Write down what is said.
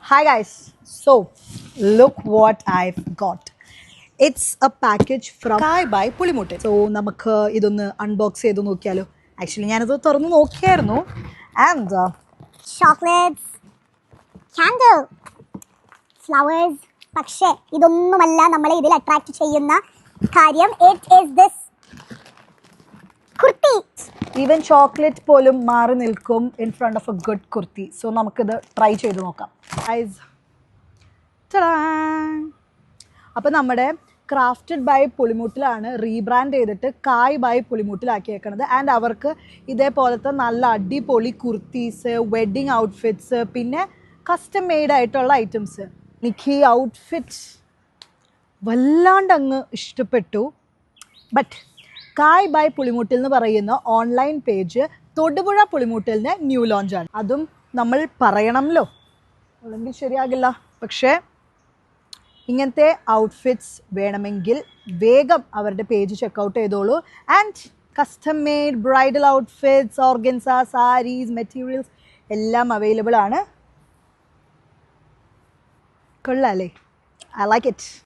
Hi guys, so look what I've got. It's a package from Kai by Pulimute. So നമുക്ക് ഇതൊന്ന് unbox ചെയ്ത് നോക്കിയാലോ. Actually ഞാനത് തുറന്ന് നോക്കിയായിരുന്നു. And chocolates, candle, flowers. പക്ഷേ ഇതൊന്നുമല്ല നമ്മളെ ഇതിൽ അട്രാക്ട് ചെയ്യുന്ന കാര്യം. It is this kurti. Even chocolate പോലും മാറി നിൽക്കും in front of a good kurti. So നമുക്കിത് ട്രൈ ചെയ്ത് നോക്കാം. അപ്പോൾ നമ്മുടെ ക്രാഫ്റ്റഡ് ബൈ പുളിമുട്ടിലാണ് റീബ്രാൻഡ് ചെയ്തിട്ട് കായ് ബൈ പുളിമുട്ടിലാക്കിയേക്കണത്. ആൻഡ് അവർക്ക് ഇതേപോലത്തെ നല്ല അടിപൊളി കുർത്തീസ്, വെഡ്ഡിങ് ഔട്ട്ഫിറ്റ്സ്, പിന്നെ കസ്റ്റം മെയ്ഡ് ആയിട്ടുള്ള ഐറ്റംസ്. എനിക്ക് ഈ ഔട്ട്ഫിറ്റ് വല്ലാണ്ട് അങ്ങ് ഇഷ്ടപ്പെട്ടു. ബട്ട് കായ് ബൈ പുളിമുട്ടിൽ എന്ന് പറയുന്ന ഓൺലൈൻ പേജ് തൊടുപുഴ പുളിമുട്ടിലിന് ന്യൂ ലോഞ്ചാണ്. അതും നമ്മൾ പറയണമല്ലോ, അല്ലെങ്കിൽ ശരിയാകില്ല. പക്ഷേ ഇങ്ങനത്തെ ഔട്ട്ഫിറ്റ്സ് വേണമെങ്കിൽ വേഗം അവരുടെ പേജ് ചെക്കൗട്ട് ചെയ്തോളൂ. And custom made bridal outfits, organza, saris, materials എല്ലാം അവൈലബിൾ ആണ്. കൊള്ളാല്ലേ? I like it.